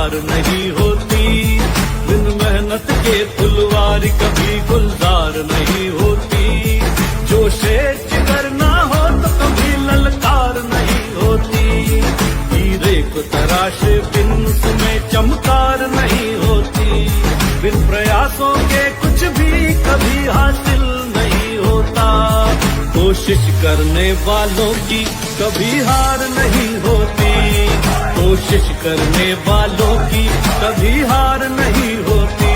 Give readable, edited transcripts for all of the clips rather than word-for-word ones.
हार नहीं होती, बिन मेहनत के फुलवारी कभी गुलजार नहीं होती। जो शेर जिगर ना हो तो कभी ललकार नहीं होती, हीरे को तराशे बिन उसमें चमकार नहीं होती। बिन प्रयासों के कुछ भी कभी हासिल नहीं होता, कोशिश करने वालों की कभी हार नहीं होती, कोशिश करने वालों की कभी हार नहीं होती।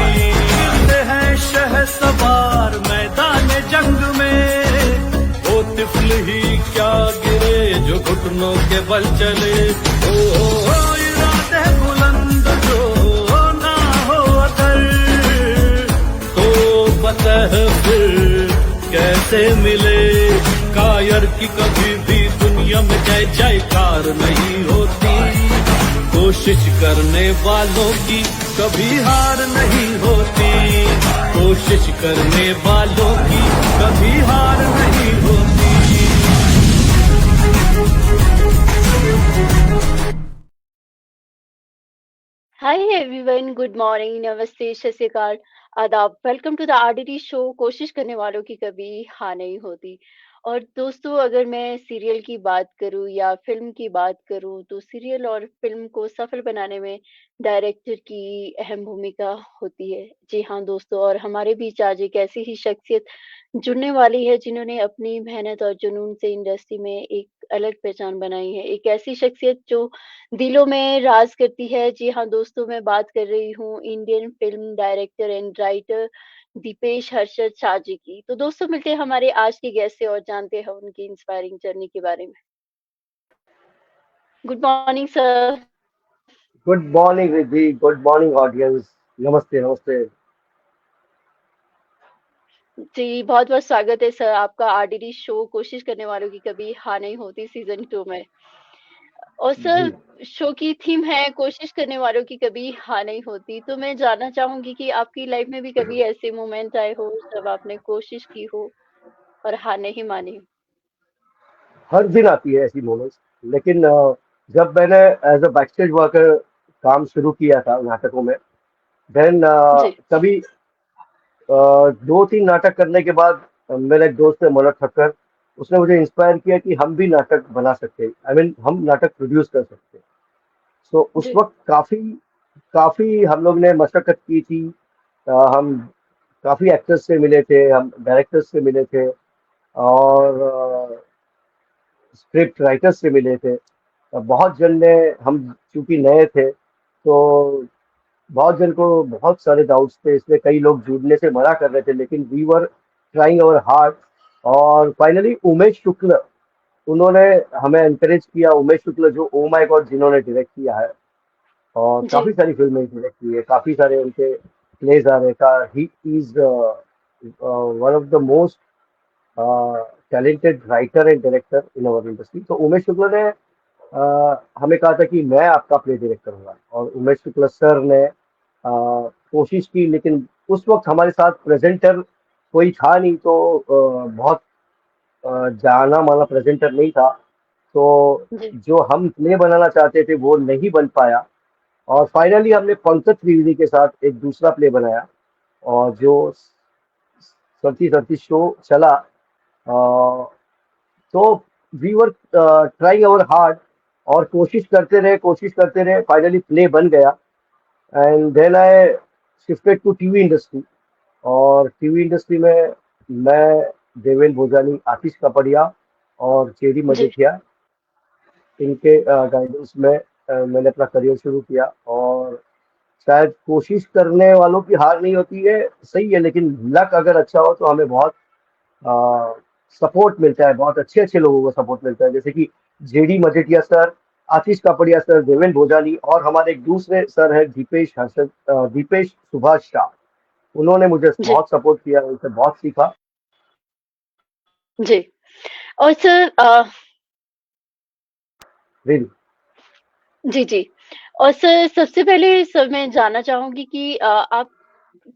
है शहसवार मैदान जंग में, वो तिफल ही क्या गिरे जो घुटनों के बल चले। ओ इरादे बुलंद जो ना हो अगर, तो बतह फिर कैसे मिले। कायर की कभी भी दुनिया में जय जयकार नहीं होती, कोशिश करने वालों की कभी हार नहीं होती, कोशिश करने वालों की कभी हार नहीं होती। हाय एवरीवन, गुड मॉर्निंग, नमस्ते, सत श्री अकाल, आदाब। Welcome to the RDT show. कोशिश करने वालों की कभी हार नहीं होती। और दोस्तों, अगर मैं सीरियल की बात करूं या फिल्म की बात करूं, तो सीरियल और फिल्म को सफल बनाने में डायरेक्टर की अहम भूमिका होती है। जी हाँ दोस्तों, और हमारे बीच आज एक ऐसी ही शख्सियत जुड़ने वाली है जिन्होंने अपनी मेहनत और जुनून से इंडस्ट्री में एक अलग पहचान बनाई है। एक ऐसी शख्सियत जो दिलों में राज करती है। जी हाँ दोस्तों, मैं बात कर रही हूँ Indian film director and writer Deepesh Harshad Shah ji की। तो दोस्तों, मिलते हैं हमारे आज के गेस्ट से और जानते हैं उनकी इंस्पायरिंग जर्नी के बारे में। Good morning sir. Good morning Riddhi, good morning audience. नमस्ते नमस्ते। जी, बहुत-बहुत स्वागत है सर आपका आरडीडी शो कोशिश करने वालों की कभी हार नहीं होती सीज़न 2 में। और जी सर, शो की थीम है कोशिश करने वालों की कभी हार नहीं होती। तो मैं जानना चाहूँगी कि आपकी लाइफ में भी कभी ऐसे मोमेंट आए हो जब आपने कोशिश की हो और हार नहीं मानी हो? हर दिन आती है ऐसी मोमेंट्स, लेकिन जब मैंने as a back stage worker काम शुरू किया था नाटकों में, देन जी, तभी 2-3 नाटक करने के बाद मेरा एक दोस्त है मनोज ठक्कर, उसने मुझे इंस्पायर किया कि हम भी नाटक बना सकते हैं, आई मीन हम नाटक प्रोड्यूस कर सकते हैं। सो उस जी, वक्त काफ़ी काफ़ी हम लोग ने मशक्कत की थी। हम काफ़ी एक्टर्स से मिले थे, हम डायरेक्टर्स से मिले थे, और स्क्रिप्ट राइटर्स से मिले थे। बहुत जन ने, हम चूंकि नए थे तो बहुत जन को बहुत सारे डाउट्स थे, इसलिए कई लोग जुड़ने से मना कर रहे थे, लेकिन we were trying our hard. और फाइनली उमेश शुक्ल, उन्होंने हमें एनकरेज किया। उमेश शुक्ल जो ओ माय गॉड जिन्होंने डायरेक्ट किया है और जी, काफ़ी सारी फिल्में डायरेक्ट की है, काफ़ी सारे उनके प्लेज आ रहे का। He is one of the most talented writer and director in our industry. तो उमेश शुक्ला ने हमें कहा था कि मैं आपका प्ले डायरेक्ट करूंगा, और उमेश शुक्ला सर ने कोशिश की, लेकिन उस वक्त हमारे साथ प्रेजेंटर कोई था नहीं, तो बहुत जाना माना प्रेजेंटर नहीं था, तो जी, जो हम प्ले बनाना चाहते थे वो नहीं बन पाया। और फाइनली हमने पंकज त्रिवेदी के साथ एक दूसरा प्ले बनाया, और जो सरती सरती शो चला। तो we were trying our hard, और कोशिश करते रहे, फाइनली प्ले बन गया। And then I shifted to TV industry, और टीवी इंडस्ट्री में मैं, देवेंद्र भोजानी, आतिश कपड़िया और जेडी जी, मजीठिया, इनके गाइडेंस में मैंने अपना करियर शुरू किया। और शायद कोशिश करने वालों की हार नहीं होती है, सही है, लेकिन लक अगर अच्छा हो तो हमें बहुत सपोर्ट मिलता है, बहुत अच्छे अच्छे लोगों को सपोर्ट मिलता है, जैसे कि जेडी मजेटिया सर, आतिश कापड़िया सर, देवेंद्र भोजानी, और हमारे एक दूसरे सर है दीपेश सुभाष शाह। उन्होंने मुझे जी, बहुत सपोर्ट किया, उनसे बहुत सीखा। जी। और सर रियली। जी, जी। और सर, सबसे पहले सर मैं जानना चाहूँगी कि आप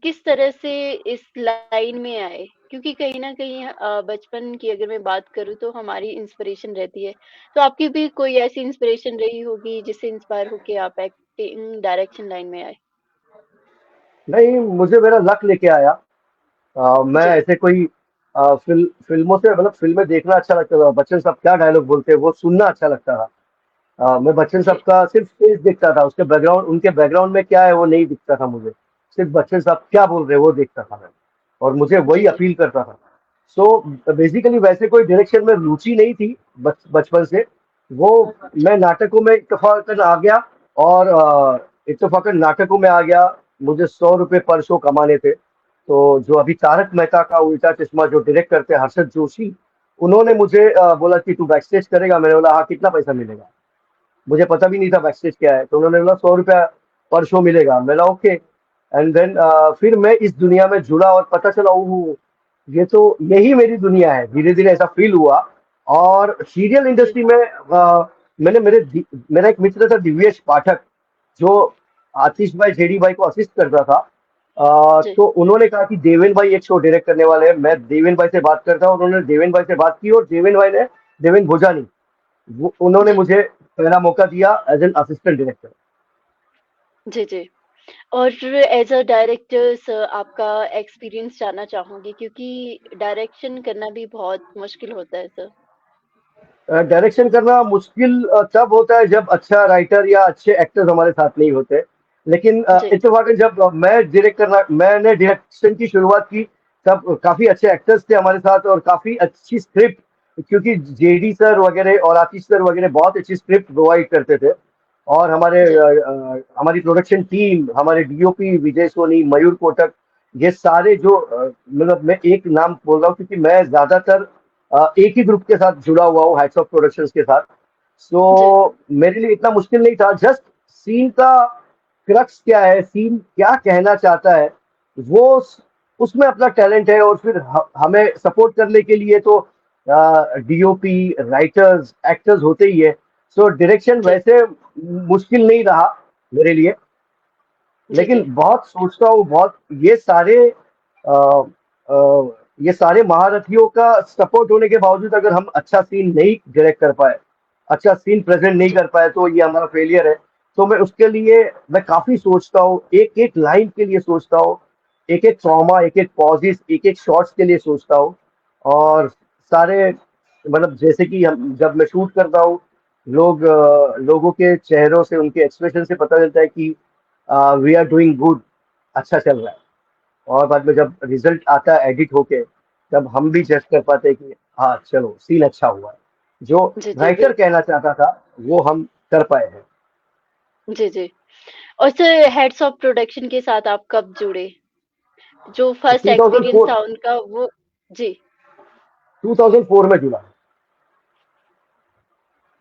किस तरह से इस लाइन में आए? क्योंकि कहीं न कहीं बचपन की अगर मैं बात करूँ तो हमारी इंस्पिरेशन रहती है। तो आपकी भी कोई ऐसी इंस्पिरेशन रही होगी जिससे इंस्पायर होके आप एक्टिंग डायरेक्शन लाइन में आए? नहीं, मुझे मेरा लक लेके आया। मैं जी, ऐसे कोई फिल्मों से मतलब फिल्में देखना अच्छा लगता था, बच्चन साहब क्या डायलॉग बोलते हैं वो सुनना अच्छा लगता था। मैं बच्चन साहब जी, का सिर्फ फेस देखता था, उसके बैकग्राउंड उनके बैकग्राउंड में क्या है वो नहीं दिखता था मुझे। सिर्फ बच्चन साहब क्या बोल रहे हैं वो देखता था मैं, और मुझे जी, वही जी। अपील करता था। सो बेसिकली वैसे कोई डायरेक्शन में रुचि नहीं थी बचपन से। वो मैं नाटकों में इत्तेफाकन आ गया, और इत्तेफाकन नाटकों में आ गया। मुझे 100 रुपये पर शो कमाने थे। तो जो अभी तारक मेहता का उल्टा चश्मा जो डायरेक्ट करते हैं हर्षद जोशी, उन्होंने मुझे बोला कि तू बैक स्टेज करेगा। मैंने बोला हाँ, कितना पैसा मिलेगा? मुझे पता भी नहीं था बैक स्टेज क्या है। तो उन्होंने बोला 100 रुपया पर शो मिलेगा। मैंने ओके। एंड देन फिर मैं इस दुनिया में जुड़ा और पता चला ओह, ये तो यही मेरी दुनिया है। धीरे धीरे ऐसा फील हुआ। और सीरियल जी, इंडस्ट्री में मैंने मेरा एक मित्र था दिव्येश पाठक, जो आतिश भाई जेडी भाई को असिस्ट करता था। जी, तो उन्होंने कहा कि देवेन भाई एक शो डायरेक्ट करने वाले हैं। मैं देवेन भाई से बात करता हूँ। उन्होंने देवेन भाई से बात की, और देवेन भाई ने, देवेन भोजानी, वो उन्होंने जी, मुझे पहला मौका दिया एज एन असिस्टेंट डायरेक्टर। जी, जी। और एज़ अ डायरेक्टर्स आपका एक्सपीरियंस जानना चाहूँगी क्योंकि डायरेक्शन करना भी बहुत मुश्किल होता है सर। डायरेक्शन करना मुश्किल तब होता है जब अच्छा राइटर या अच्छे एक्टर्स हमारे साथ नहीं होते। लेकिन जी, इत्तेफाकन जब मैंने डायरेक्शन की शुरुआत की, तब काफी अच्छे एक्टर्स थे हमारे साथ और काफी अच्छी स्क्रिप्ट। क्योंकि जेडी सर वगैरह और आतिश सर वगैरह बहुत अच्छी स्क्रिप्ट प्रोवाइड करते थे। और जी, हमारी प्रोडक्शन टीम, हमारे डीओपी विजय सोनी, मयूर कोटक, ये सारे जो मतलब मैं एक नाम बोल रहा हूँ क्योंकि मैं ज्यादातर एक ही ग्रुप के साथ जुड़ा हुआ हूँ, हैट्स ऑफ प्रोडक्शंस के साथ। जी, सो मेरे लिए इतना मुश्किल नहीं था। जस्ट सीन का क्रक्स क्या है, सीन क्या कहना चाहता है, वो उसमें अपना टैलेंट है। और फिर हमें सपोर्ट करने के लिए तो डीओपी, राइटर्स, एक्टर्स होते ही है। सो डायरेक्शन जी, वैसे मुश्किल नहीं रहा मेरे लिए। जी, लेकिन जी, बहुत सोचता हूँ, बहुत अ, ये सारे महारथियों का सपोर्ट होने के बावजूद अगर हम अच्छा सीन नहीं डायरेक्ट कर पाए, अच्छा सीन प्रेजेंट नहीं जी, कर पाए, तो ये हमारा फेलियर है। तो मैं उसके लिए मैं काफी सोचता हूँ, एक एक लाइन के लिए सोचता हूँ, एक एक ट्रॉमा, एक एक पॉजिस, एक एक शॉट्स के लिए सोचता हूँ। और सारे मतलब जैसे कि हम जब मैं शूट करता हूँ, लोगों के चेहरों से, उनके एक्सप्रेशन से पता चलता है कि वी आर डूइंग गुड, अच्छा चल रहा है। और बाद में जब रिजल्ट आता है एडिट होके, तब हम भी जज कर पाते हैं कि हाँ चलो सीन अच्छा हुआ है। जो जी, जी, राइटर कहना चाहता था वो हम कर पाए हैं। जी, जी। और सर हेड्स ऑफ प्रोडक्शन के साथ आप कब जुड़े? जो फर्स्ट एक्सपीरियंस 2004, था उनका वो जी, 2004 में जुड़ा।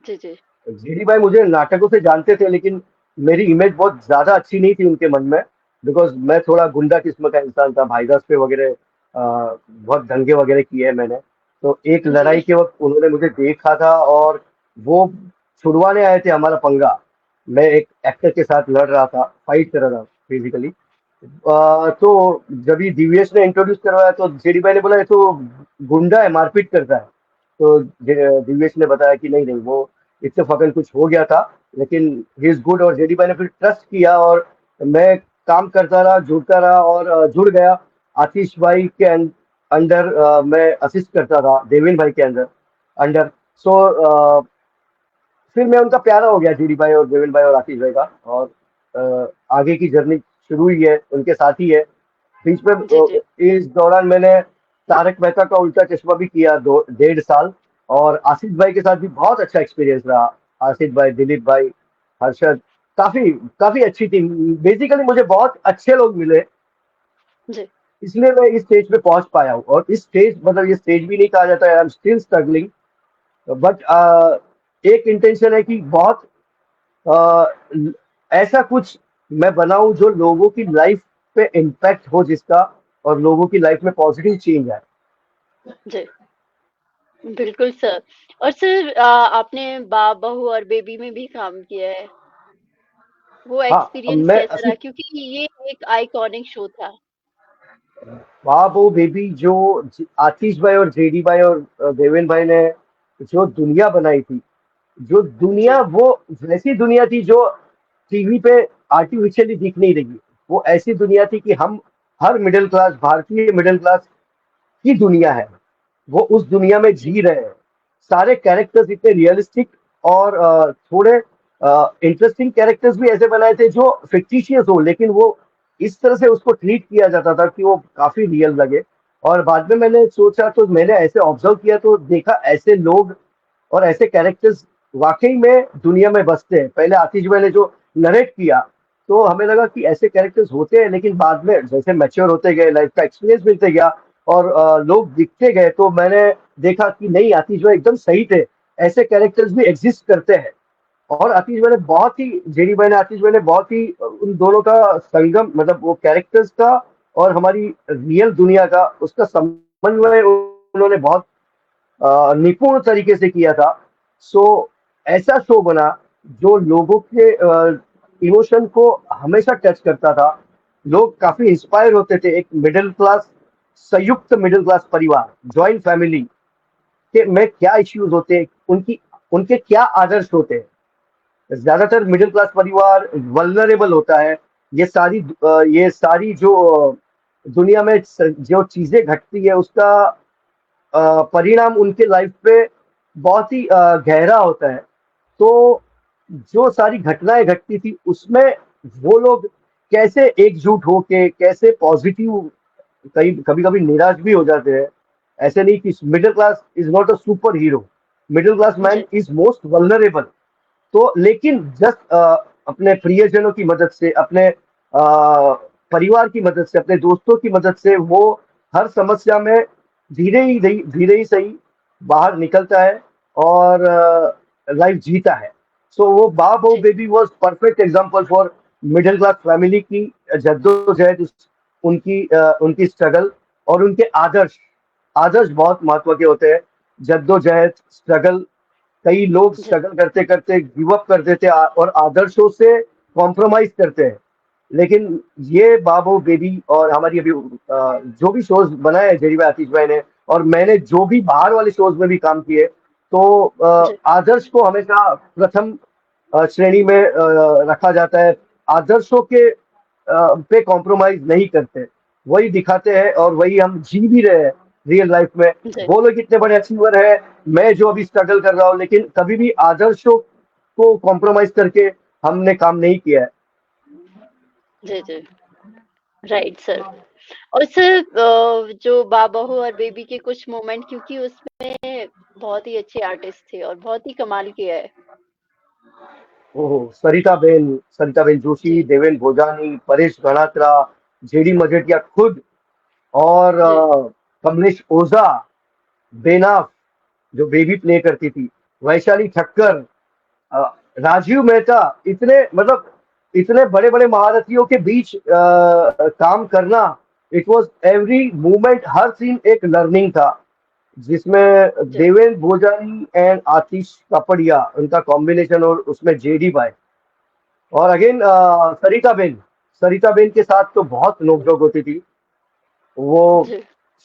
जी, जी, जीडी भाई मुझे नाटकों से जानते थे, लेकिन मेरी इमेज बहुत ज्यादा अच्छी नहीं थी उनके मन में। बिकॉज मैं थोड़ा गुंडा किस्म का इंसान था, भाईदास पे वगैरह बहुत दंगे वगैरह किए हैं मैंने। तो एक जी, लड़ाई के वक्त उन्होंने मुझे देखा था, और वो छुड़वाने आए थे हमारा पंगा। मैं एक एक्टर के साथ लड़ रहा था, फाइट कर रहा था फिजिकली। तो जब ये दिव्येश ने इंट्रोड्यूस करवाया तो जेडी भाई ने बोला ये तो गुंडा है, मारपीट करता है। तो दिव्येश ने बताया कि नहीं नहीं, वो इत्तेफाकन कुछ हो गया था, लेकिन ही इज गुड। और जेडी भाई ने फिर ट्रस्ट किया, और मैं काम करता रहा, जुड़ता रहा, और जुड़ गया। आतिश भाई के अंडर मैं असिस्ट करता था, देवेन भाई के अंदर अंडर। सो फिर मैं उनका प्यारा हो गया, जीडी भाई और देवेन भाई और आशीष भाई का। और आगे की जर्नी शुरू ही है, उनके साथ ही है। बीच में जी, जी, इस दौरान मैंने तारक मेहता का उल्टा चश्मा भी किया, 1.5 साल। और आसिफ भाई के साथ भी बहुत अच्छा एक्सपीरियंस रहा। आसिफ भाई, दिलीप भाई, हर्षद, काफी काफी अच्छी टीम। बेसिकली मुझे बहुत अच्छे लोग मिले, जी, इसलिए मैं इस स्टेज पे पहुंच पाया हूँ। और इस स्टेज मतलब ये स्टेज भी नहीं कहा जाता है, I am still struggling. But एक इंटेंशन है कि बहुत अ, ऐसा कुछ मैं बनाऊं जो लोगों की लाइफ पे इम्पैक्ट हो, जिसका और लोगों की लाइफ में पॉजिटिव चेंज आए। जी, बिल्कुल सर। और सर आपने बाप, बहू और बेबी में भी काम किया है। वो हाँ, एक्सपीरियंस मैं कैसा रहा? क्योंकि ये एक आइकॉनिक शो था। वाह वो बेबी जो आतिश भाई और जेडी भाई और देवेन भाई ने जो दुनिया बनाई थी, जो दुनिया जी, वो वैसी दुनिया थी जो टीवी पे आर्टिफिशियली दिख नहीं रही। वो ऐसी दुनिया थी कि हम हर मिडिल क्लास भारतीय मिडिल क्लास की दुनिया है, वो उस दुनिया में जी, जी रहे हैं। सारे कैरेक्टर्स इतने रियलिस्टिक और थोड़े इंटरेस्टिंग कैरेक्टर्स भी ऐसे बनाए थे जो फिक्टिशियस हो, लेकिन वो इस तरह से उसको ट्रीट किया जाता था कि वो काफी रियल लगे। और बाद में मैंने सोचा, तो मैंने ऐसे ऑब्जर्व किया तो देखा ऐसे लोग और ऐसे कैरेक्टर्स वाकई में दुनिया में बसते हैं। पहले आतिश भाई ने जो नरेट किया तो हमें लगा कि ऐसे कैरेक्टर्स होते हैं, लेकिन बाद में जैसे मैच्योर होते गए, लाइफ का एक्सपीरियंस मिलते गया और लोग दिखते गए, तो मैंने देखा कि नहीं, आतिश भाई एकदम सही थे। ऐसे कैरेक्टर्स भी एग्जिस्ट करते हैं। और आतिश भाई ने बहुत ही, जेडी भाई ने, आतिश भाई ने बहुत ही उन दोनों का संगम, मतलब वो कैरेक्टर्स का और हमारी रियल दुनिया का उसका समन्वय उन्होंने बहुत निपुण तरीके से किया था। सो ऐसा शो बना जो लोगों के इमोशन को हमेशा टच करता था। लोग काफी इंस्पायर होते थे। एक मिडिल क्लास, संयुक्त मिडिल क्लास परिवार, जॉइंट फैमिली के में क्या इश्यूज होते हैं, उनकी उनके क्या आदर्श होते हैं। ज्यादातर मिडिल क्लास परिवार वल्नरेबल होता है। ये सारी जो दुनिया में जो चीजें घटती है उसका परिणाम उनके लाइफ पे बहुत ही गहरा होता है। तो जो सारी घटनाएं घटती थी उसमें वो लोग कैसे एकजुट होके, कैसे पॉजिटिव, कई कभी कभी निराश भी हो जाते हैं। ऐसे नहीं कि middle class is not a super hero, middle class man जी, इज मोस्ट वल्नरेबल। तो लेकिन जस्ट अपने प्रियजनों की मदद से, अपने परिवार की मदद से, अपने दोस्तों की मदद से वो हर समस्या में धीरे ही सही बाहर निकलता है और लाइफ जीता है। सो वो बाप ओ जी, baby was perfect example for middle class family की जद्दोजहद, उनकी स्ट्रगल और उनके आदर्श। आदर्श बहुत महत्व के होते हैं। जद्दोजहद, स्ट्रगल, कई लोग जी, स्ट्रगल करते करते गिव अप कर देते हैं और आदर्शों से कॉम्प्रोमाइज करते हैं। लेकिन ये बाबू बेबी और हमारी अभी जो भी शोज बनाए हैं जेरी भाई, आतिश भाई ने, और मैंने जो भी बाहर वाले शोज में भी काम किए, तो जी, आदर्श को हमेशा प्रथम श्रेणी में रखा जाता है। आदर्शों के पे कॉम्प्रोमाइज नहीं करते, वही दिखाते हैं और वही हम जी भी रहे हैं रियल लाइफ में। जी, वो लोग इतने बड़े अचीवर है, मैं जो अभी स्ट्रगल कर रहा हूँ, लेकिन कभी भी आदर्शों को कॉम्प्रोमाइज करके हमने काम नहीं किया है। जी, जी, राइट सर। और सर जो बाबू और बेबी के कुछ मोमेंट, क्योंकि उसमें बहुत ही अच्छे आर्टिस्ट थे और बहुत ही कमाल किया है। ओहो, सरिता बेन जोशी, जी, देवेन भोजानी, परेश गणात्रा, जेडी मजेटिया खुद, और जी, कमलेश ओझा, बेनाफ जो बेबी प्ले करती थी, वैशाली ठक्कर, अ, राजीव मेहता, इतने मतलब इतने बड़े बड़े महारथियों के बीच काम करना, इट वाज एवरी मूवमेंट, हर सीन एक लर्निंग था। जिसमें जी, देवेंद्र भोजानी एंड आतिश कापड़िया, उनका कॉम्बिनेशन, और उसमें जेडी भाई, और अगेन सरिता बेन के साथ तो बहुत नोकझोंक होती थी। वो जी,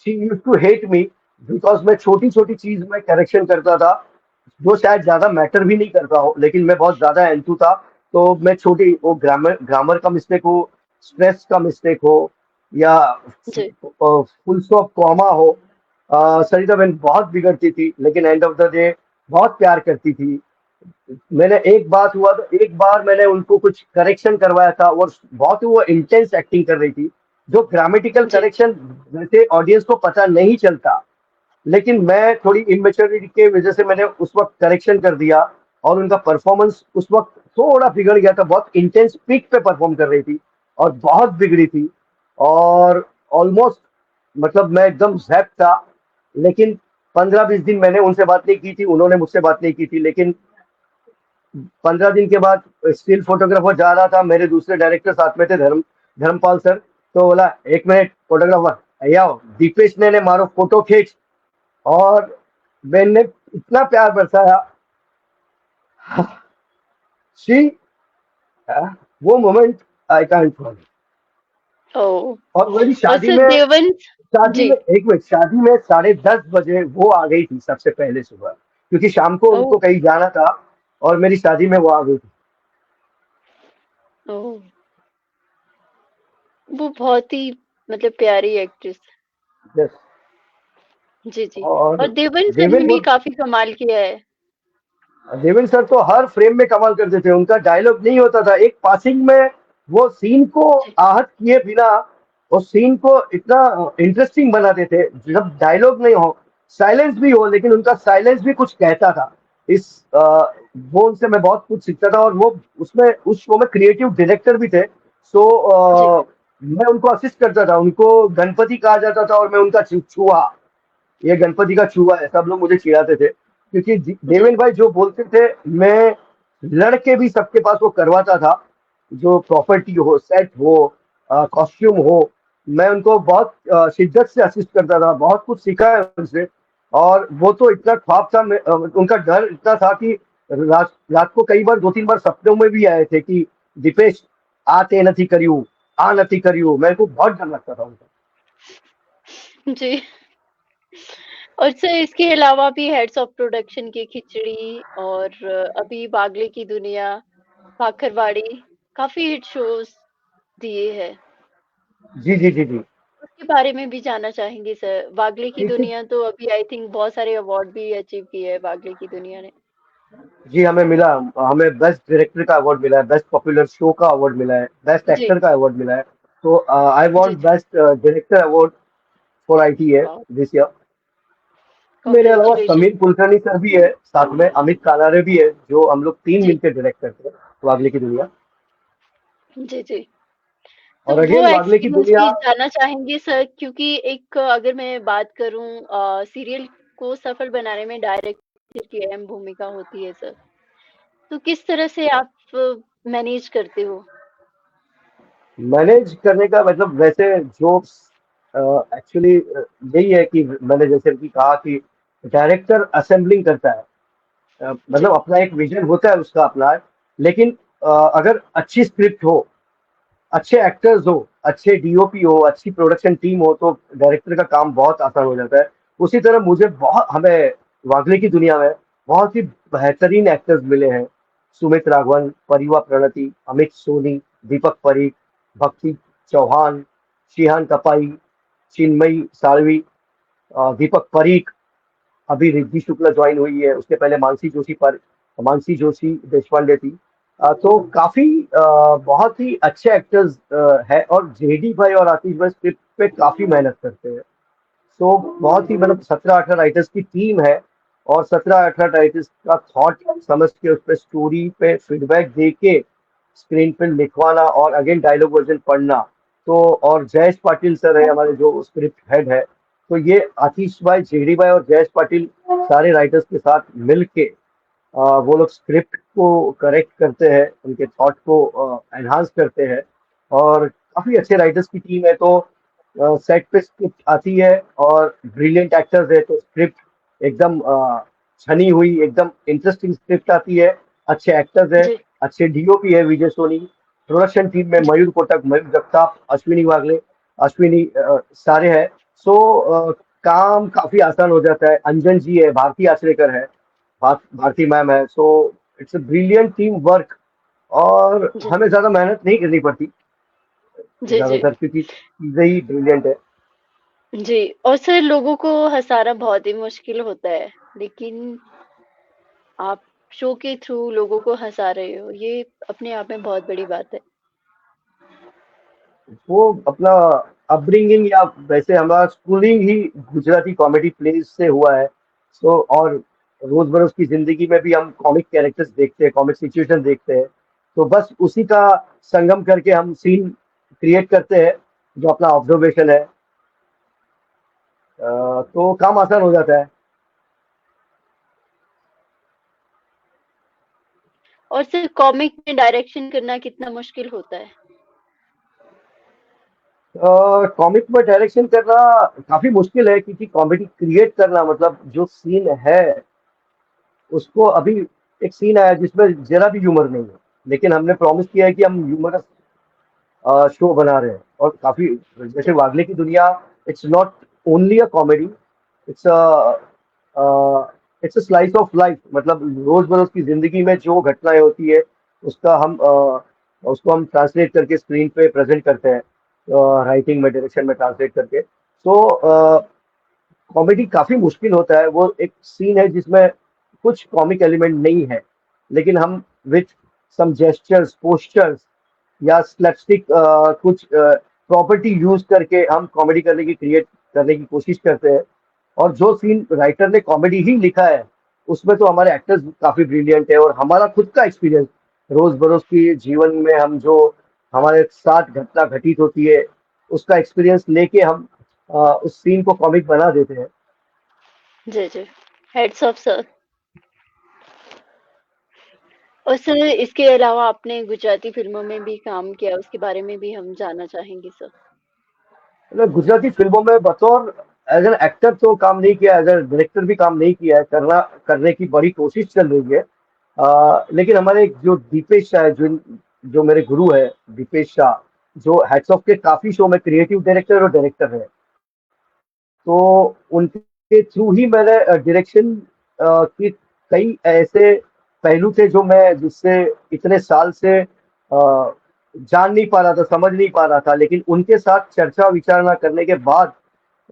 she used to hate me because मैं छोटी छोटी चीज में करेक्शन करता था, जो शायद ज्यादा मैटर भी नहीं करता हो, लेकिन मैं बहुत ज्यादा एंथू था। तो मैं छोटी वो ग्रामर ग्रामर का मिस्टेक हो, स्ट्रेस का मिस्टेक हो, या जी, फुल स्टॉप कॉमा हो, सरिता बहन बहुत बिगड़ती थी, लेकिन एंड ऑफ द डे बहुत प्यार करती थी। मैंने एक बात हुआ तो एक बार मैंने उनको कुछ करेक्शन करवाया था, और बहुत ही वो इंटेंस एक्टिंग कर रही थी, जो ग्रामेटिकल जी, करेक्शन वैसे ऑडियंस को पता नहीं चलता, लेकिन मैं थोड़ी इमेच्योरिटी के वजह से मैंने उस वक्त करेक्शन कर दिया, और उनका परफॉर्मेंस उस वक्त थोड़ा बिगड़ गया था। बहुत इंटेंस पीक पे परफॉर्म कर रही थी और बहुत बिगड़ी थी, और ऑलमोस्ट, मतलब मैं एकदम जैप था। लेकिन 15-20 दिन मैंने उनसे बात नहीं की थी, उन्होंने मुझसे बात नहीं की थी, लेकिन 15 दिन के बाद स्टिल फोटोग्राफर जा रहा था, मेरे दूसरे डायरेक्टर साथ में थे, धर्मपाल सर। तो बोला, 1 मिनट फोटोग्राफर, आओ, दीपेश ने मारो फोटो खींच। और बेन ने इतना प्यार बरसाया, शी, वो मोमेंट आई कांट फॉरगेट। ओह! और मेरी और शादी सर में देवंश शादी जी। में एक मिनट, शादी में 10:30 बजे वो आ गई थी सबसे पहले सुबह, क्योंकि शाम को ओह! उनको कहीं जाना था और मेरी शादी में वो आ गई थी। ओह! वो बहुत ही मतलब प्यारी एक्ट्रेस। यस। जी, जी। और और देवंश सर ने देवेन भी वो काफ़ी कमाल किया है। देवेंद्र सर तो हर फ्रेम में कमाल करते थे, उनका डायलॉग नहीं होता था एक पासिंग में, वो सीन को जी, आहत किए बिना उस सीन को इतना इंटरेस्टिंग बनाते थे। जब डायलॉग नहीं हो, साइलेंस भी हो, लेकिन उनका साइलेंस भी कुछ कहता था। इस वो उनसे मैं बहुत कुछ सीखता था, और वो उसमें उस शो में क्रिएटिव डायरेक्टर भी थे। सो जी, मैं उनको असिस्ट करता था, उनको गणपति कहा जाता था और मैं उनका चूहा, ये गणपति का चूहा है, सब लोग मुझे चिढ़ाते थे, क्योंकि जी, देवेन भाई जो बोलते थे मैं लड़के भी सबके पास वो करवाता था। जो प्रॉपर्टी हो, सेट हो, कॉस्ट्यूम हो, मैं उनको बहुत शिद्दत से असिस्ट करता था, बहुत कुछ सीखा है उनसे। और वो तो इतना ख्वाब था, उनका डर इतना था कि रात रात को कई बार 2-3 बार सपनों में भी आए थे कि दीपेश आ ते નથી કર્યું, आ નથી કર્યું, मेरे को बहुत डर लगता था उनका। जी। और सर इसके अलावा भी हेड्स ऑफ प्रोडक्शन की खिचड़ी और अभी बागले की दुनिया, भाखरवाड़ी काफ़ी हिट शोज़ दिए हैं। जी जी जी जी। उसके बारे में भी जानना चाहेंगे सर। बागले की देखिए, दुनिया तो अभी आई थिंक बहुत सारे अवार्ड भी अचीव किए हैं बागले की दुनिया ने। जी हमें मिला, हमें बेस्ट डायरेक्टर का अवार्ड मिला है, बेस्ट पॉपुलर शो का अवार्ड मिला है, बेस्ट जी, एक्टर का अवार्ड मिला है। तो आई जी, वांट जी। Best director award for ITF वाह! This year. मेरे अलावा कांग्रेचुलेशन। समीर कुलकर्णी सर भी है, साथ में अमित कानारे भी है, जो हम लोग तीन जी, मिलकर डायरेक्ट करते हैं वागले की दुनिया। जी, जी। तो और वो अगेन वागले की एक्सपीरियंस दुनिया। भी जानना चाहेंगे सर क्योंकि एक अगर मैं बात करूँ सीरियल को सफल बनाने में डायरेक्टर की अहम भूमिका होती है सर। तो किस तरह से आप मैनेज करते हो? मैनेज करने का मतलब, वैसे जो एक्चुअली यही है कि मैंने जैसे कि कहा कि डायरेक्टर असेंबलिंग करता है, जी, मतलब अपना एक विजन होता है उसका अपना। लेकिन अगर अच्छी स्क्रिप्ट हो, अच्छे एक्टर्स हो, अच्छे डीओपी हो, अच्छी प्रोडक्शन टीम हो, तो डायरेक्टर का काम बहुत आसान हो जाता है। उसी तरह मुझे बहुत हमें वागले की दुनिया में बहुत ही बेहतरीन एक्टर्स मिले हैं। सुमित राघवन, परिवा प्रणति, अमित सोनी, दीपक परीख, भक्ति चौहान, शिहान कपाई, चिन्मयी साळवी, दीपक परीख, अभी रिद्धि शुक्ला ज्वाइन हुई है, उसके पहले मानसी जोशी देशपांडे थी। तो काफी बहुत ही अच्छे एक्टर्स है, और जेडी भाई और आतिश भाई स्क्रिप्ट पे काफी मेहनत करते हैं। तो बहुत ही मतलब 17-18 राइटर्स की टीम है, और 17-18 राइटर्स का थॉट समझ के उस पर स्टोरी पे फीडबैक दे के स्क्रीन पे लिखवाना, और अगेन डायलॉग वर्जन पढ़ना। तो और जयेश पाटिल सर है हमारे जो स्क्रिप्ट हेड है। तो ये आतिश भाई, जेडी भाई और जयेश पाटिल सारे राइटर्स के साथ मिल के वो लोग स्क्रिप्ट को करेक्ट करते हैं, उनके थॉट को एनहांस करते हैं। और काफी अच्छे राइटर्स की टीम है, तो सेट पे स्क्रिप्ट आती है और ब्रिलियंट एक्टर्स है, तो स्क्रिप्ट एकदम छनी हुई, एकदम इंटरेस्टिंग स्क्रिप्ट आती है। अच्छे एक्टर्स है, जी, अच्छे डीओपी है, विजय सोनी। प्रोडक्शन टीम में मयूर कोटक, मयूर जगताप, अश्विनी वागले, अश्विनी सारे हैं। सो काम काफी आसान हो जाता है। अंजन जी है, भारती आचरेकर है, भारती मैम है। So it's a brilliant team work, और जी, हमें ज्यादा मेहनत नहीं करनी पड़ती जी, जी, ज्यादातर, क्योंकि चीजें ही ब्रिलियंट है। जी। और सर लोगों को हँसाना बहुत ही मुश्किल होता है, लेकिन आप शो के थ्रू लोगों को हँसा रहे हो, ये अपने आप में बहुत बड़ी बात है। वो अपना अपब्रिंगिंग, या वैसे हमारा स्कूलिंग ही गुजराती कॉमेडी प्लेस से हुआ है। सो और रोज बरोज की जिंदगी में भी हम कॉमिक कैरेक्टर्स देखते हैं, कॉमिक सिचुएशन देखते हैं। तो बस उसी का संगम करके हम सीन क्रिएट करते हैं, जो अपना ऑब्जर्वेशन है। तो काम आसान हो जाता है। और सर कॉमिक में डायरेक्शन करना कितना मुश्किल होता है? कॉमिक में डायरेक्शन करना काफी मुश्किल है, क्योंकि कॉमेडी क्रिएट करना मतलब जो सीन है उसको, अभी एक सीन आया जिसमें जरा भी ह्यूमर नहीं है, लेकिन हमने प्रॉमिस किया है कि हम ह्यूमरस शो बना रहे हैं। और काफी जैसे जी, वागले की दुनिया, it's not only a comedy, it's it's a slice of life. मतलब रोज बरोज की जिंदगी में जो घटनाएं होती है उसका हम उसको हम ट्रांसलेट करके स्क्रीन पे प्रेजेंट करते हैं, राइटिंग में, डायरेक्शन में ट्रांसलेट करके। तो कॉमेडी काफी मुश्किल होता है। वो एक सीन है जिसमें कुछ कॉमिक एलिमेंट नहीं है, लेकिन हम विथ सम जेस्चर्स, पोस्चर्स या स्लैपस्टिक कुछ प्रॉपर्टी यूज करके हम कॉमेडी करने की, क्रिएट करने की कोशिश करते हैं। और जो सीन राइटर ने कॉमेडी ही लिखा है उसमें तो हमारे एक्टर्स काफी ब्रिलियंट है, और हमारा खुद का एक्सपीरियंस रोज बरोज की जीवन में हम जो हमारे साथ घटना घटित होती है उसका एक्सपीरियंस लेके हम उस सीन को कॉमिक बना देते हैं। जी, जी। Hats off sir. और सर इसके अलावा आपने गुजराती फ़िल्मों में भी काम किया, उसके बारे में भी हम जानना चाहेंगे सर। मतलब गुजराती फिल्मों में बतौर एज एन एक्टर तो काम नहीं किया, एज ए डायरेक्टर भी काम नहीं किया है, करना करने की बड़ी कोशिश चल रही है। लेकिन हमारे जो दीपेश शाह है, जो मेरे गुरु है, दीपेश शाह, जो हैट्स ऑफ के काफी शो में क्रिएटिव डायरेक्टर और डायरेक्टर है। तो उनके थ्रू ही मैंने डायरेक्शन की कई ऐसे पहलू थे जो मैं जिससे इतने साल से जान नहीं पा रहा था, समझ नहीं पा रहा था, लेकिन उनके साथ चर्चा विचारणा करने के बाद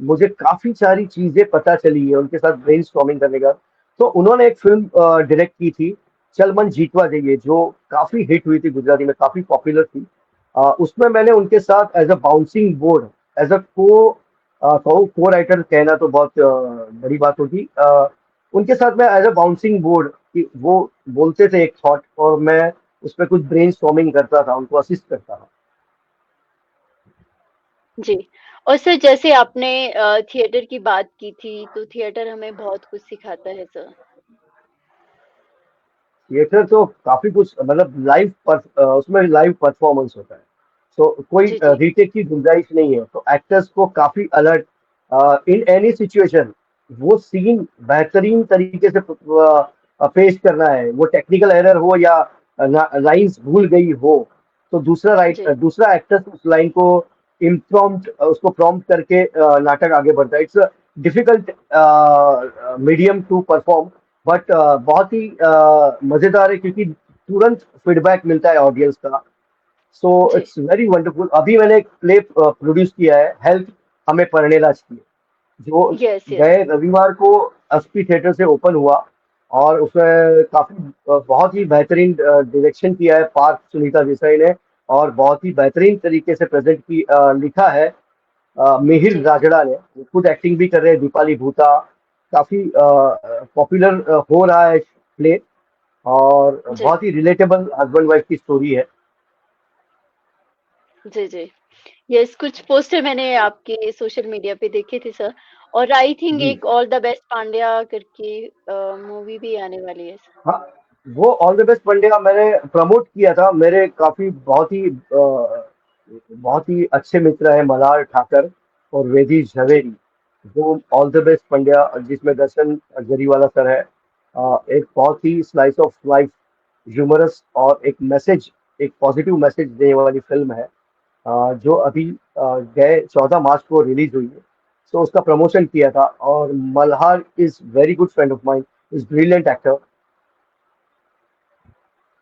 मुझे काफी सारी चीजें पता चली है उनके साथ ब्रेनस्टॉर्मिंग करने का। तो उन्होंने एक फिल्म डायरेक्ट की थी, चल मन जीतवा जाइए, जो काफी हिट हुई थी, गुजराती में काफी पॉपुलर थी। उसमें मैंने उनके साथ as a bouncing board, as a co writer कहना तो बहुत बड़ी बात होगी। उनके साथ मैं एज अ बाउंसिंग बोर्ड, कि वो बोलते थे एक थॉट और मैं उसमें कुछ ब्रेन करता था, उनको असिस्ट करता था। जी। और सर जैसे आपने थिएटर की बात की थी, तो थिएटर हमें बहुत कुछ सिखाता है सर। थिएटर तो काफी कुछ, मतलब उसमें लाइव परफॉर्मेंस होता है, तो कोई जी, जी। रीटेक की गुंजाइश नहीं है। तो एक्टर्स को काफी अलर्ट, इन एनी सिचुएशन वो सीन बेहतरीन तरीके से पेश करना है। वो टेक्निकल एरर हो या लाइंस भूल गई हो, तो जी, दूसरा एक्टर उस लाइन को इम्प्रॉम्प्ट, उसको प्रॉम्प्ट करके नाटक आगे बढ़ता है। It's difficult medium to perform, but बहुत ही मजेदार है, क्योंकि तुरंत फीडबैक मिलता है ऑडियंस का। सो जी। It's very wonderful. अभी मैंने एक प्ले प्रोड्यूस किया है, हेल्थ हमें पढ़ने चाहिए, जो यस, यस। गए रविवार को एसपी थिएटर से ओपन हुआ। और उसमें काफी बहुत ही बेहतरीन डायरेक्शन किया है पार्थ सुनीता देसाई ने, और बहुत ही बेहतरीन तरीके से प्रेजेंट की लिखा है मिहिर जी, राजड़ा ने। वो खुद एक्टिंग भी कर रहे हैं, दीपाली भूता। काफी पॉपुलर हो रहा है प्ले, और जी, बहुत ही रिलेटेबल हस्बैंड वाइफ की स्टोरी है। जी, जी। यस, कुछ पोस्टर मैंने आपके सोशल मीडिया पे देखे थे सर। और आई थिंक जी एक ऑल द बेस्ट पांड्या करके मूवी भी आने वाली है सर। हाँ, वो ऑल द बेस्ट पंड्या मैंने प्रमोट किया था। मेरे काफी बहुत ही अच्छे मित्र हैं मल्हार ठाकर और वेदी झवेरी, जो ऑल द बेस्ट पंड्या, जिसमें दर्शन जरीवाला सर है। एक बहुत ही स्लाइस ऑफ लाइफ, ह्यूमरस और एक मैसेज, एक पॉजिटिव मैसेज देने वाली फिल्म है, जो अभी गए 14 मार्च को रिलीज हुई है। तो उसका प्रमोशन किया था। और Malhar is very good friend of mine, is brilliant actor.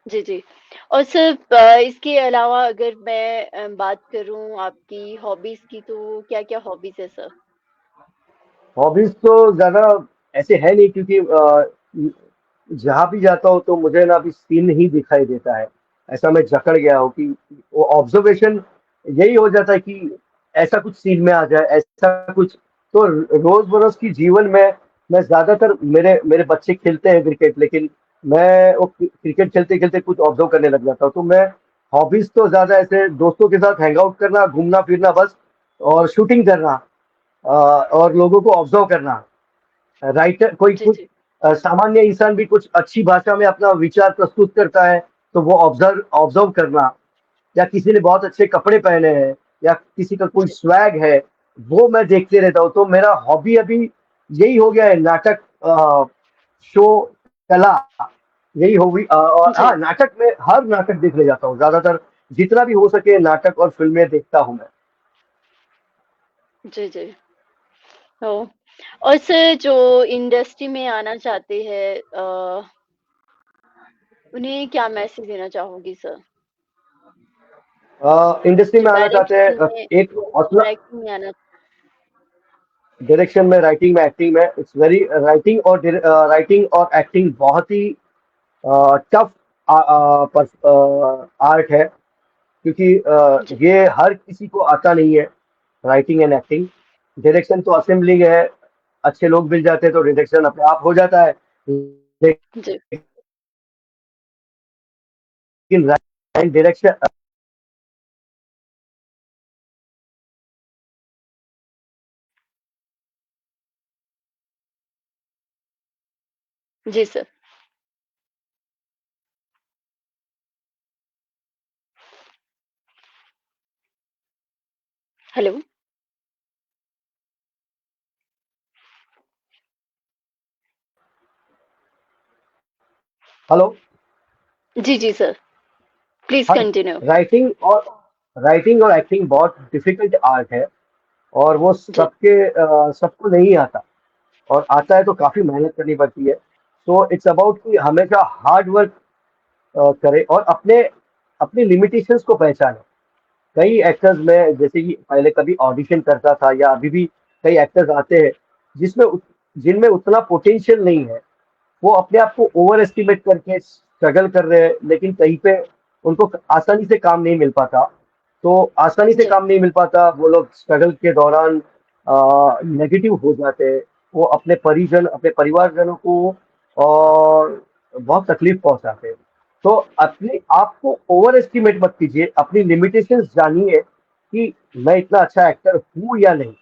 जी, जी। और सर इसके अलावा अगर मैं बात करूँ आपकी हॉबीज़ की, तो क्या-क्या हॉबीज़ है सर? हॉबीज तो ज्यादा ऐसे है नहीं, क्योंकि जहाँ भी जाता हूँ तो मुझे ना अभी सीन ही दिखाई देता है। ऐसा मैं जकड़ गया हूँ कि वो ऑब्जर्वेशन यही हो जाता है कि ऐसा कुछ सीन में आ जाए, ऐसा कुछ। तो रोज बरोज की जीवन में मैं ज्यादातर, मेरे मेरे बच्चे खेलते हैं क्रिकेट, लेकिन मैं वो क्रिकेट खेलते खेलते कुछ ऑब्जर्व करने लग जाता हूँ। तो मैं हॉबीज तो ज्यादा ऐसे दोस्तों के साथ हैंग आउट करना, घूमना फिरना बस, और शूटिंग करना, और लोगों को ऑब्जर्व करना। राइटर कोई जी, कुछ जी। सामान्य इंसान भी कुछ अच्छी भाषा में अपना विचार प्रस्तुत करता है, तो वो ऑब्जर्व ऑब्जर्व करना। या किसी ने बहुत अच्छे कपड़े पहने हैं, या किसी का कोई जी, स्वैग है, वो मैं देखते रहता हूँ। तो मेरा हॉबी अभी यही हो गया है, नाटक, शो, कला, यही हॉबी। और हाँ, जी, नाटक में हर नाटक देखने जाता हूँ ज्यादातर। जितना भी हो सके नाटक और फिल्में देखता हूँ मैं। जी, जी। तो और सर जो इंडस्ट्री में आना चाहते हैं उन्हें क्या मैसेज देना चाहोगी सर? इंडस्ट्री जो में आना चाहते हैं, एक हौसला, डायरेक्टिंग में आना डायरेक्शन में, राइटिंग में, एक्टिंग में, इट्स वेरी, राइटिंग और एक्टिंग बहुत ही टफ आर्ट है, क्योंकि जी, ये हर किसी को आता नहीं है, राइटिंग एंड एक्टिंग। डायरेक्शन तो असेंबलिंग है, अच्छे लोग मिल जाते हैं तो डायरेक्शन अपने आप हो जाता है, जी, लेकिन डायरेक्शन, जी सर। हेलो? हेलो। जी, जी सर। प्लीज़ हाँ, कंटिन्यू। राइटिंग और राइटिंग और एक्टिंग बहुत डिफिकल्ट आर्ट है, और वो जी, सबको नहीं आता, और आता है तो काफी मेहनत करनी पड़ती है। सो इट्स अबाउट कि हमेशा हार्ड वर्क करे और अपने अपनी लिमिटेशंस को पहचाने। कई एक्टर्स में, जैसे कि पहले कभी ऑडिशन करता था या अभी भी कई एक्टर्स आते हैं जिसमें जिनमें उतना पोटेंशियल नहीं है, वो अपने आप को ओवर एस्टिमेट करके स्ट्रगल कर रहे हैं, लेकिन कहीं पे उनको आसानी से काम नहीं मिल पाता। तो आसानी से जी, काम नहीं मिल पाता, वो लोग स्ट्रगल के दौरान नेगेटिव हो जाते हैं, वो अपने परिजन, अपने परिवारजनों को और बहुत तकलीफ पहुंचाते हैं। तो अपने आप को ओवर एस्टिमेट मत कीजिए, अपनी लिमिटेशंस जानिए कि मैं इतना अच्छा एक्टर हूँ या नहीं।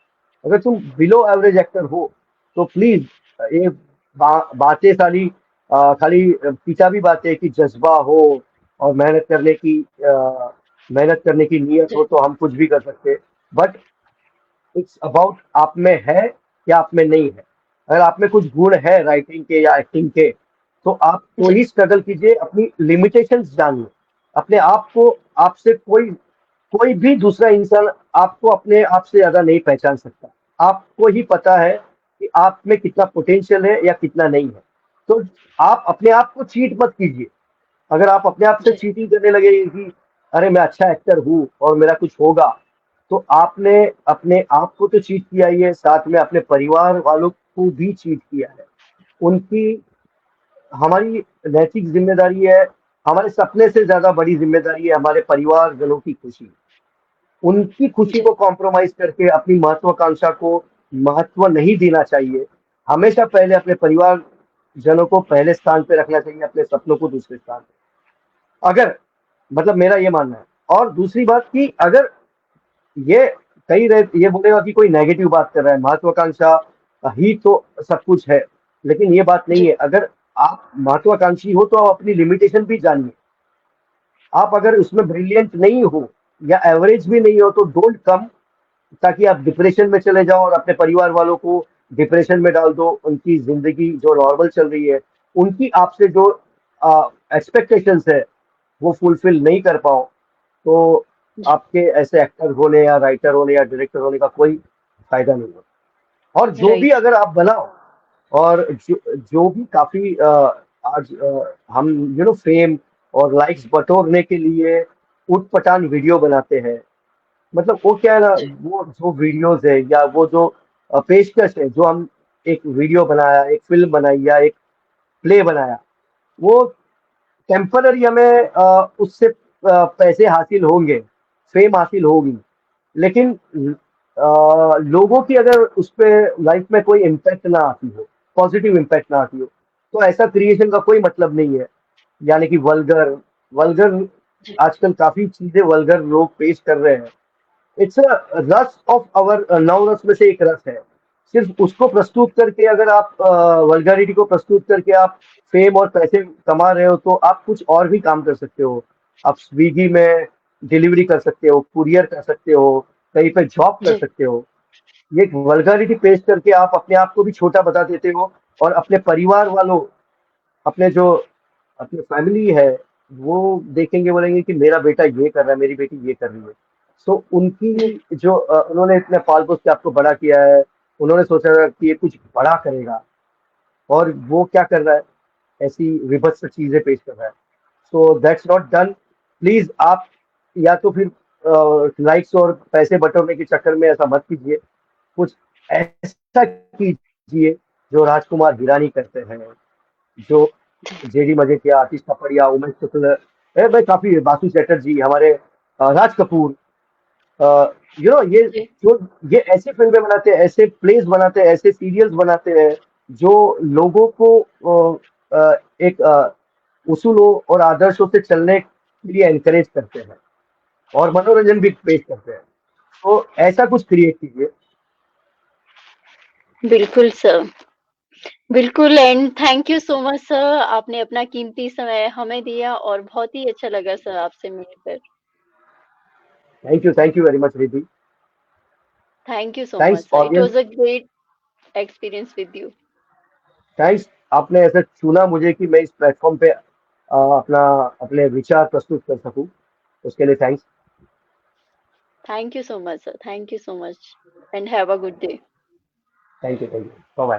अगर तुम बिलो एवरेज एक्टर हो तो प्लीज, ये बातें सारी खाली किताबी बातें कि जज्बा हो और मेहनत करने की नीयत हो जी, तो हम कुछ भी कर सकते हैं। बट इट्स अबाउट आप में है या आप में नहीं है। अगर आप में कुछ गुण है राइटिंग के या एक्टिंग के, तो आप तो जी, ही स्ट्रगल कीजिए, अपनी लिमिटेशंस जानिए, अपने आप को, आपसे कोई कोई भी दूसरा इंसान आपको अपने आप से ज्यादा नहीं पहचान सकता। आपको ही पता है कि आप में कितना पोटेंशियल है या कितना नहीं है। तो आप अपने आप को चीट मत कीजिए। अगर आप अपने आप से जी, चीटिंग करने लगे कि अरे मैं अच्छा एक्टर हूँ और मेरा कुछ होगा, तो आपने अपने आप को तो चीट किया ही है, साथ में अपने परिवार वालों को भी चीट किया है। उनकी, हमारी नैतिक जिम्मेदारी है, हमारे सपने से ज्यादा बड़ी जिम्मेदारी है हमारे परिवारजनों की खुशी। उनकी खुशी जी, को कॉम्प्रोमाइज करके अपनी महत्वाकांक्षा को महत्व नहीं देना चाहिए। हमेशा पहले अपने परिवार जनों को पहले स्थान पे रखना चाहिए, अपने सपनों को दूसरे स्थान पे। अगर, मतलब मेरा ये मानना है। और दूसरी बात कि अगर ये ये बोलेगा कि कोई नेगेटिव बात कर रहा है, महत्वाकांक्षा ही तो सब कुछ है, लेकिन ये बात नहीं जी, है। अगर आप महत्वाकांक्षी हो तो आप अपनी लिमिटेशन भी जानिए। आप अगर उसमें ब्रिलियंट नहीं हो या एवरेज भी नहीं हो तो डोंट कम, ताकि आप डिप्रेशन में चले जाओ और अपने परिवार वालों को डिप्रेशन में डाल दो। उनकी जिंदगी जो नॉर्मल चल रही है, उनकी आपसे जो एक्सपेक्टेशंस है वो फुलफिल नहीं कर पाओ, तो जी, आपके ऐसे एक्टर होने या राइटर होने या डायरेक्टर होने का कोई फायदा नहीं होता। और जो भी राइट। अगर आप बनाओ, और जो भी काफी आज हम फेम और लाइक्स बटोरने के लिए उटपटांग वीडियो बनाते हैं। मतलब वो क्या है ना, जी, वो जो वीडियोस है या वो जो पेशकश है, जो हम एक वीडियो बनाया, एक फिल्म बनाई या एक प्ले बनाया, वो टेम्पररी हमें उससे पैसे हासिल होंगे, फेम हासिल होगी, लेकिन लोगों की अगर उस पे लाइफ में कोई इम्पैक्ट ना आती हो, पॉजिटिव इम्पैक्ट ना आती हो, तो ऐसा क्रिएशन का कोई मतलब नहीं है। यानी कि वल्गर वल्गर जी, आजकल काफी चीजें वल्गर लोग पेश कर रहे हैं। इट्स अ रस ऑफ आवर, नौ रस में से एक रस है। सिर्फ उसको प्रस्तुत करके, अगर आप वल्गैरिटी को प्रस्तुत करके आप फेम और पैसे कमा रहे हो, तो आप कुछ और भी काम कर सकते हो। आप स्विगी में डिलीवरी कर सकते हो, कुरियर कर सकते हो, कहीं पे जॉब कर जी, सकते हो। ये वल्गैरिटी पेश करके आप अपने आप को भी छोटा बता देते हो, और अपने परिवार वालों, अपने जो अपने फैमिली है, वो देखेंगे, बोलेंगे कि मेरा बेटा ये कर रहा है, मेरी बेटी ये कर रही है। सो उनकी जो उन्होंने इतने पाल पोस के आपको बड़ा किया है, उन्होंने सोचा कि ये कुछ बड़ा करेगा, और वो क्या कर रहा है, ऐसी विभत्स चीजें पेश कर रहा है। So that's not done. Please आप या तो फिर लाइक्स और पैसे बटोरने के चक्कर में ऐसा मत कीजिए, कुछ ऐसा कीजिए जो राजकुमार हिरानी करते हैं, जो जेडी मजेठिया, आतिश पपड़िया, उमेश शुक्ल, भाई काफी, बासु चैटर्जी, हमारे राज कपूर, ये जी, जो ये ऐसी फिल्में बनाते हैं, ऐसे प्लेस बनाते हैं, ऐसे सीरियल्स बनाते हैं जो लोगों को एक उसूलों और आदर्शों से चलने के लिए एनकरेज करते हैं और मनोरंजन भी पेश करते हैं। तो ऐसा कुछ क्रिएट कीजिए। बिल्कुल सर। बिल्कुल and thank you so much sir, आपने अपना कीमती समय हमें दिया और बहुत ही अच्छा लगा सर आपसे मिलकर। Thank you very much Riddhi. Thank you so thanks much sir, it audience. Was a great experience with you. Thanks, आपने ऐसा चुना मुझे कि मैं इस प्लेटफॉर्म पे अपना अपने विचार प्रस्तुत कर सकूं, उसके लिए thanks. Thank you so much sir, thank you so much and have a good day. Thank you, bye bye.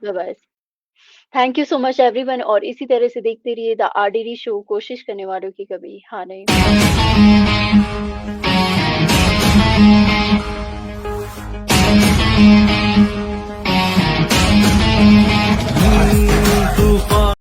Bye bye. Thank you so much everyone और इसी तरह से देखते रहिए द आरडीडी शो, कोशिश करने वालों की कभी हार नहीं।